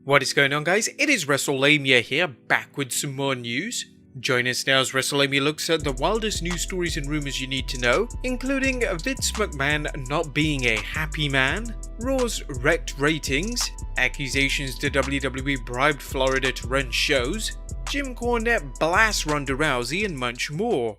What is going on, guys? It is Wrestlelamia here, back with some more news. Join us now as Wrestlelamia looks at the wildest news stories and rumors you need to know, including Vince McMahon not being a happy man, Raw's wrecked ratings, accusations the WWE bribed Florida to run shows, Jim Cornette blasts Ronda Rousey, and much more.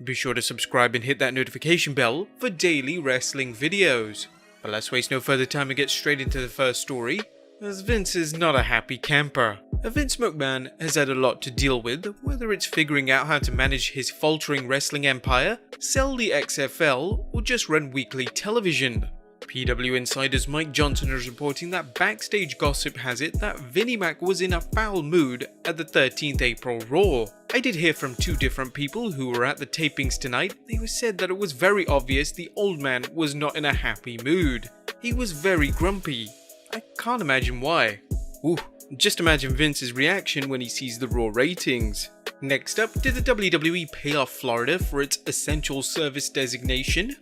Be sure to subscribe and hit that notification bell for daily wrestling videos. But let's waste no further time and get straight into the first story, as Vince is not a happy camper. Vince McMahon has had a lot to deal with, whether it's figuring out how to manage his faltering wrestling empire, sell the XFL, or just run weekly television. PW Insider's Mike Johnson is reporting that backstage gossip has it that Vinnie Mac was in a foul mood at the 13th April Raw. I did hear from two different people who were at the tapings tonight. They said that it was very obvious the old man was not in a happy mood. He was very grumpy. I can't imagine why. Ooh, just imagine Vince's reaction when he sees the Raw ratings. Next up, did the WWE pay off Florida for its essential service designation?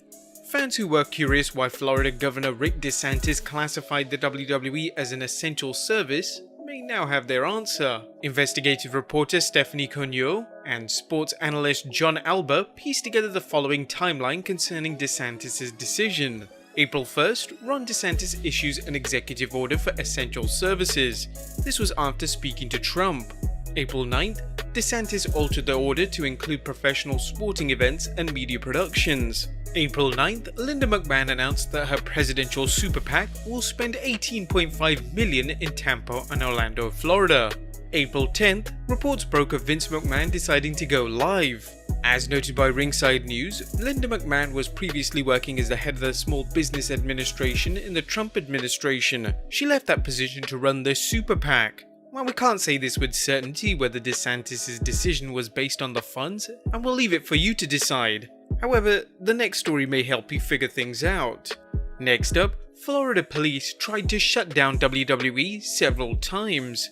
Fans who were curious why Florida Governor Rick DeSantis classified the WWE as an essential service may now have their answer. Investigative reporter Stephanie Cognot and sports analyst John Alba pieced together the following timeline concerning DeSantis' decision. April 1st, Ron DeSantis issues an executive order for essential services. This was after speaking to Trump. April 9th, DeSantis altered the order to include professional sporting events and media productions. April 9th, Linda McMahon announced that her presidential super PAC will spend $18.5 million in Tampa and Orlando, Florida. April 10th, reports broke of Vince McMahon deciding to go live. As noted by Ringside News, Linda McMahon was previously working as the head of the Small Business Administration in the Trump administration. She left that position to run the super PAC. Well, we can't say this with certainty whether DeSantis' decision was based on the funds, and we'll leave it for you to decide. However, the next story may help you figure things out. Next up, Florida police tried to shut down WWE several times.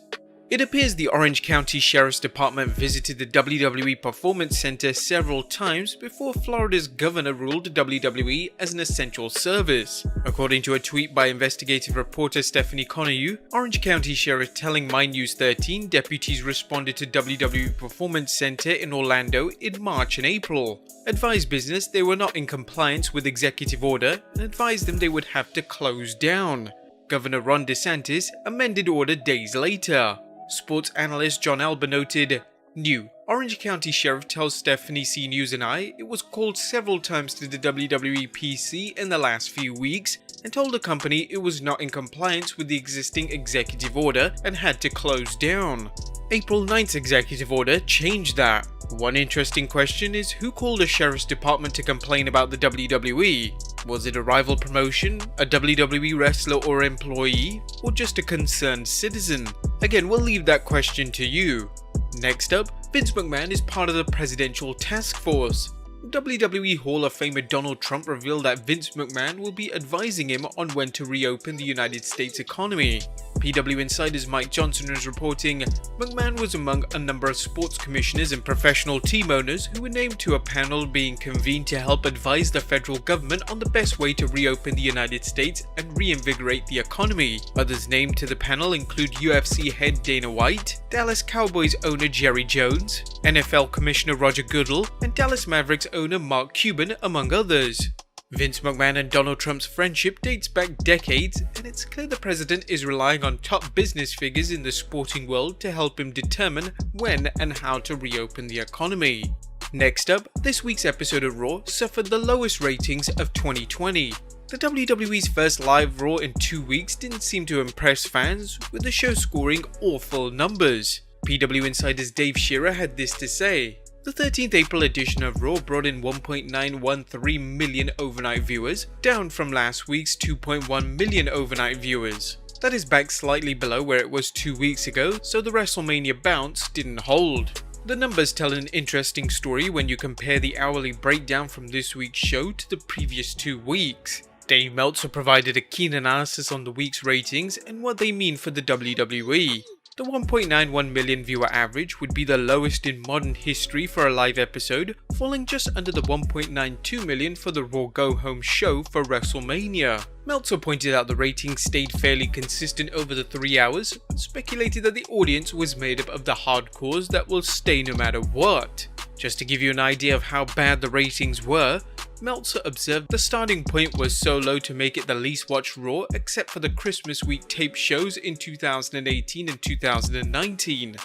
It appears the Orange County Sheriff's Department visited the WWE Performance Center several times before Florida's governor ruled WWE as an essential service. According to a tweet by investigative reporter Stephanie Cognot, Orange County Sheriff telling MyNews 13 deputies responded to WWE Performance Center in Orlando in March and April, advised business they were not in compliance with executive order, and advised them they would have to close down. Governor Ron DeSantis amended order days later. Sports analyst John Alba noted, "New Orange County Sheriff tells Stephanie C News and I it was called several times to the WWE PC in the last few weeks and told the company it was not in compliance with the existing executive order and had to close down." April 9th's executive order changed that. One interesting question is who called the Sheriff's Department to complain about the WWE? Was it a rival promotion, a WWE wrestler or employee, or just a concerned citizen? Again, we'll leave that question to you. Next up, Vince McMahon is part of the presidential task force. WWE Hall of Famer Donald Trump revealed that Vince McMahon will be advising him on when to reopen the United States economy. PW Insider's Mike Johnson is reporting, McMahon was among a number of sports commissioners and professional team owners who were named to a panel being convened to help advise the federal government on the best way to reopen the United States and reinvigorate the economy. Others named to the panel include UFC head Dana White, Dallas Cowboys owner Jerry Jones, NFL Commissioner Roger Goodell, and Dallas Mavericks owner Mark Cuban, among others. Vince McMahon and Donald Trump's friendship dates back decades, and it's clear the president is relying on top business figures in the sporting world to help him determine when and how to reopen the economy. Next up, this week's episode of Raw suffered the lowest ratings of 2020. The WWE's first live Raw in 2 weeks didn't seem to impress fans, with the show scoring awful numbers. PW Insider's Dave Shearer had this to say. The 13th April edition of Raw brought in 1.913 million overnight viewers, down from last week's 2.1 million overnight viewers. That is back slightly below where it was 2 weeks ago, so the WrestleMania bounce didn't hold. The numbers tell an interesting story when you compare the hourly breakdown from this week's show to the previous 2 weeks. Dave Meltzer provided a keen analysis on the week's ratings and what they mean for the WWE. The 1.91 million viewer average would be the lowest in modern history for a live episode, falling just under the 1.92 million for the Raw Go Home show for WrestleMania. Meltzer pointed out the ratings stayed fairly consistent over the 3 hours, but speculated that the audience was made up of the hardcores that will stay no matter what. Just to give you an idea of how bad the ratings were, Meltzer observed the starting point was so low to make it the least watched Raw except for the Christmas week tape shows in 2018 and 2019.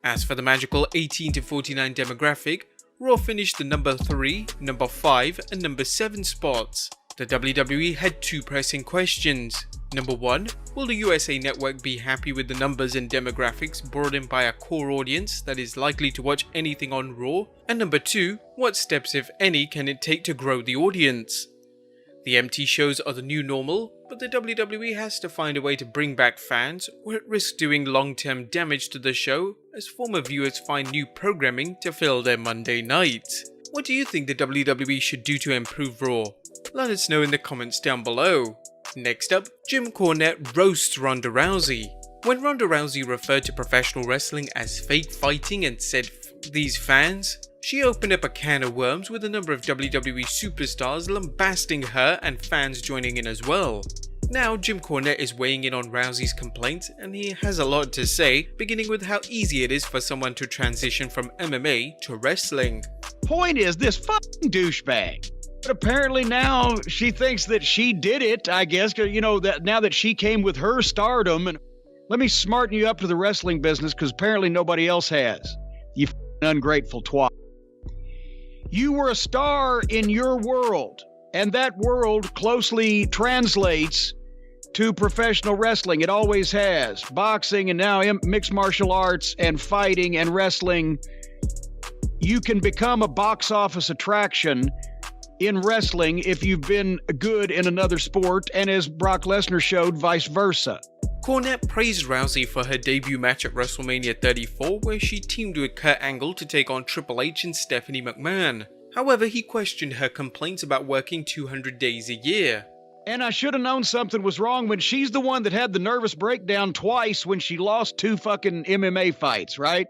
As for the magical 18 to 49 demographic, Raw finished the number 3, number 5 and number 7 spots. The WWE had 2 pressing questions. Number 1, will the USA Network be happy with the numbers and demographics brought in by a core audience that is likely to watch anything on Raw? And number 2, what steps, if any, can it take to grow the audience? The empty shows are the new normal, but the WWE has to find a way to bring back fans or it risks doing long-term damage to the show as former viewers find new programming to fill their Monday nights. What do you think the WWE should do to improve Raw? Let us know in the comments down below. Next up, Jim Cornette roasts Ronda Rousey. When Ronda Rousey referred to professional wrestling as fake fighting and said these fans, she opened up a can of worms with a number of WWE superstars lambasting her and fans joining in as well. Now Jim Cornette is weighing in on Rousey's complaints and he has a lot to say, beginning with how easy it is for someone to transition from MMA to wrestling. Point is, this fucking douchebag. But apparently now she thinks that she did it, I guess, you know, that now that she came with her stardom. And let me smarten you up to the wrestling business because apparently nobody else has. You ungrateful twat. You were a star in your world, and that world closely translates to professional wrestling. It always has. Boxing and now mixed martial arts and fighting and wrestling. You can become a box office attraction in wrestling if you've been good in another sport, and as Brock Lesnar showed, vice versa. Cornette praised Rousey for her debut match at WrestleMania 34 where she teamed with Kurt Angle to take on Triple H and Stephanie McMahon. However, he questioned her complaints about working 200 days a year. And I should have known something was wrong when she's the one that had the nervous breakdown twice when she lost 2 fucking MMA fights, right?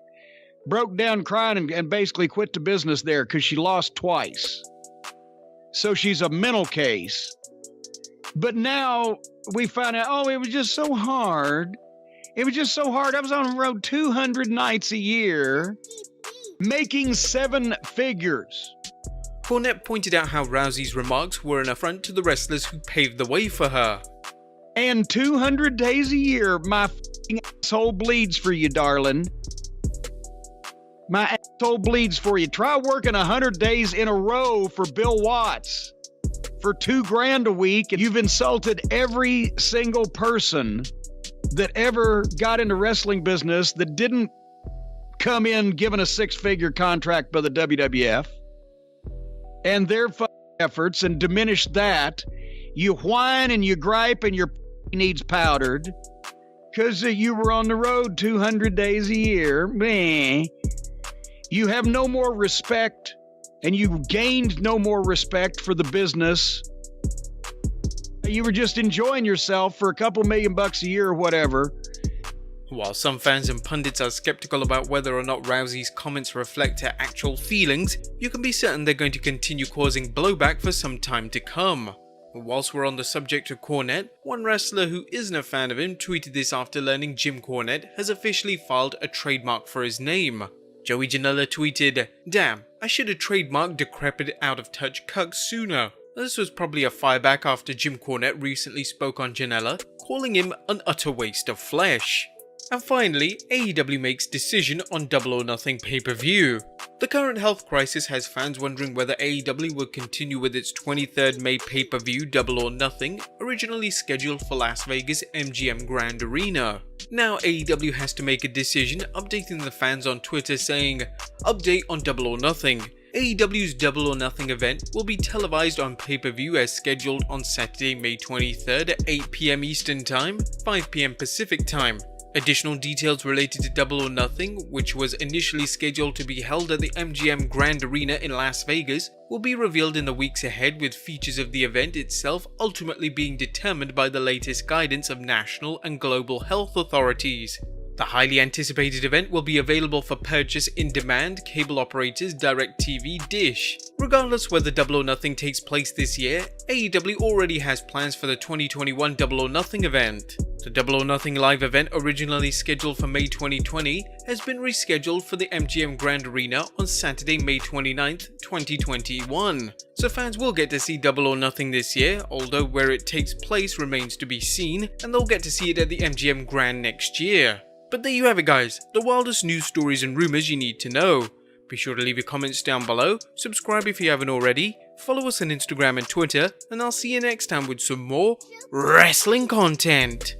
Broke down crying and basically quit the business there because she lost twice. So she's a mental case. But now we found out, oh, it was just so hard. It was just so hard. I was on the road 200 nights a year, making 7 figures. Cornette pointed out how Rousey's remarks were an affront to the wrestlers who paved the way for her. And 200 days a year, my f***ing asshole bleeds for you, darling. My asshole bleeds for you. Try working 100 days in a row for Bill Watts for $2,000 a week, and you've insulted every single person that ever got into wrestling business that didn't come in given a 6-figure contract by the WWF and their efforts and diminish that. You whine and you gripe and your needs powdered because you were on the road 200 days a year. Meh. You have no more respect, and you gained no more respect for the business. You were just enjoying yourself for a couple $1,000,000 a year or whatever. While some fans and pundits are skeptical about whether or not Rousey's comments reflect her actual feelings, you can be certain they're going to continue causing blowback for some time to come. Whilst we're on the subject of Cornette, one wrestler who isn't a fan of him tweeted this after learning Jim Cornette has officially filed a trademark for his name. Joey Janela tweeted, "Damn, I should have trademarked decrepit out of touch cuck sooner." This was probably a fireback after Jim Cornette recently spoke on Janela, calling him an utter waste of flesh. And finally, AEW makes decision on Double or Nothing pay-per-view. The current health crisis has fans wondering whether AEW will continue with its 23rd May pay-per-view Double or Nothing, originally scheduled for Las Vegas MGM Grand Arena. Now AEW has to make a decision, updating the fans on Twitter saying, "Update on Double or Nothing. AEW's Double or Nothing event will be televised on pay-per-view as scheduled on Saturday, May 23rd at 8 PM Eastern Time, 5 PM Pacific Time. Additional details related to Double or Nothing, which was initially scheduled to be held at the MGM Grand Arena in Las Vegas, will be revealed in the weeks ahead, with features of the event itself ultimately being determined by the latest guidance of national and global health authorities." The highly anticipated event will be available for purchase in demand cable operators DirecTV Dish. Regardless whether Double or Nothing takes place this year, AEW already has plans for the 2021 Double or Nothing event. The Double or Nothing live event, originally scheduled for May 2020, has been rescheduled for the MGM Grand Arena on Saturday, May 29th, 2021. So fans will get to see Double or Nothing this year, although where it takes place remains to be seen, and they'll get to see it at the MGM Grand next year. But there you have it guys, the wildest news stories and rumors you need to know. Be sure to leave your comments down below, subscribe if you haven't already, follow us on Instagram and Twitter, and I'll see you next time with some more wrestling content.